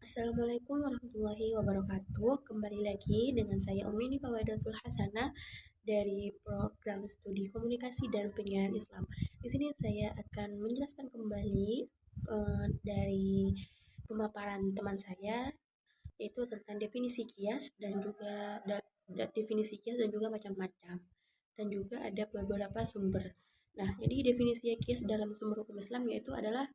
Assalamualaikum warahmatullahi wabarakatuh. Kembali lagi dengan saya Umi Fawaidatul Hasanah dari program studi komunikasi dan penyiaran Islam. Di sini saya akan menjelaskan kembali dari pemaparan teman saya, yaitu tentang definisi kias dan juga definisi kias dan juga macam-macam, dan juga ada beberapa sumber. Nah, jadi definisi kias dalam sumber hukum Islam yaitu adalah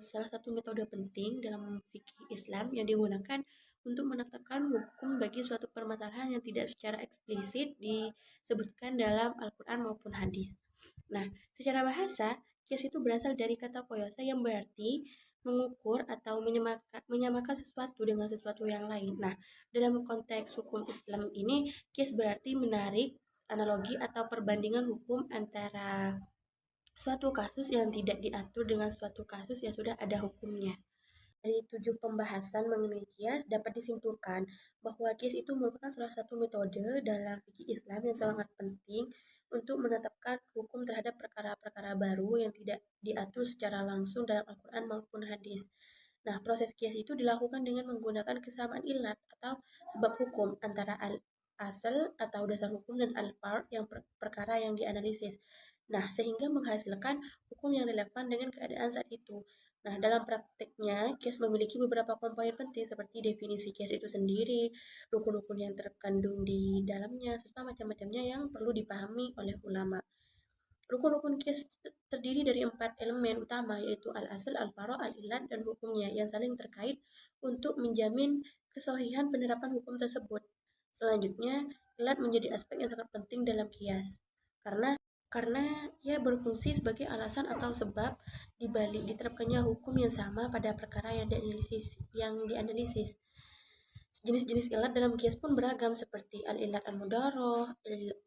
salah satu metode penting dalam fikih Islam yang digunakan untuk menetapkan hukum bagi suatu permasalahan yang tidak secara eksplisit disebutkan dalam Al-Quran maupun hadis. Nah, secara bahasa, kias itu berasal dari kata koyosa yang berarti mengukur atau menyamakan sesuatu dengan sesuatu yang lain. Nah, dalam konteks hukum Islam ini, kias berarti menarik analogi atau perbandingan hukum antara suatu kasus yang tidak diatur dengan suatu kasus yang sudah ada hukumnya. Dari 7 pembahasan mengenai kias dapat disimpulkan bahwa kias itu merupakan salah satu metode dalam fikih Islam yang sangat penting untuk menetapkan hukum terhadap perkara-perkara baru yang tidak diatur secara langsung dalam Al-Quran maupun hadis. Nah, proses kias itu dilakukan dengan menggunakan kesamaan ilat atau sebab hukum antara asal atau dasar hukum dan al-far yang perkara yang dianalisis. Nah, sehingga menghasilkan hukum yang relevan dengan keadaan saat itu. Nah, dalam prakteknya, kias memiliki beberapa komponen penting seperti definisi kias itu sendiri, rukun-rukun yang terkandung di dalamnya, serta macam-macamnya yang perlu dipahami oleh ulama. Rukun-rukun kias terdiri dari 4 elemen utama, yaitu al-asal, al-faro, al-ilat, dan hukumnya yang saling terkait untuk menjamin kesahihan penerapan hukum tersebut. Selanjutnya, ilat menjadi aspek yang sangat penting dalam kias karena ia berfungsi sebagai alasan atau sebab dibalik diterapkannya hukum yang sama pada perkara yang dianalisis. Jenis-jenis ilat dalam kias pun beragam seperti al-ilat al-mudaroh,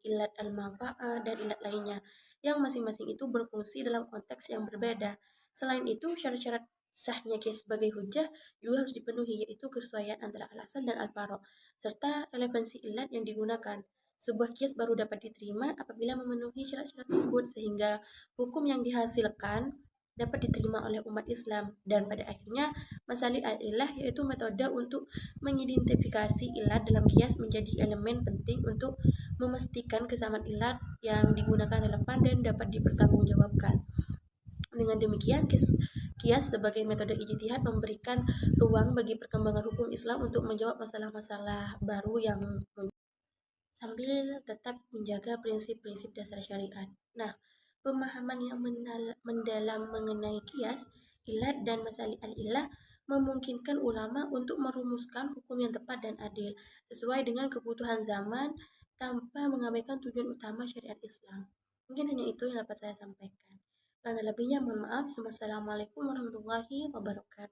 ilat al-manfa'ah, dan ilat lainnya yang masing-masing itu berfungsi dalam konteks yang berbeda. Selain itu, syarat-syarat sahnya kias sebagai hujah juga harus dipenuhi, yaitu kesesuaian antara al-asal dan al-faro, serta relevansi ilat yang digunakan. Sebuah kias baru dapat diterima apabila memenuhi syarat-syarat tersebut sehingga hukum yang dihasilkan dapat diterima oleh umat Islam, dan pada akhirnya masalih al-ilah yaitu metode untuk mengidentifikasi ilat dalam kias menjadi elemen penting untuk memastikan kesamaan ilat yang digunakan relevan dan dapat dipertanggungjawabkan. Dengan demikian, kias sebagai metode ijtihad memberikan ruang bagi perkembangan hukum Islam untuk menjawab masalah-masalah baru yang sambil tetap menjaga prinsip-prinsip dasar syariat. Nah, pemahaman yang mendalam mengenai kias, ilat, dan masalih al-ilah memungkinkan ulama untuk merumuskan hukum yang tepat dan adil sesuai dengan kebutuhan zaman tanpa mengabaikan tujuan utama syariat Islam. Mungkin hanya itu yang dapat saya sampaikan. Karena lebihnya mohon maaf. Wassalamualaikum warahmatullahi wabarakatuh.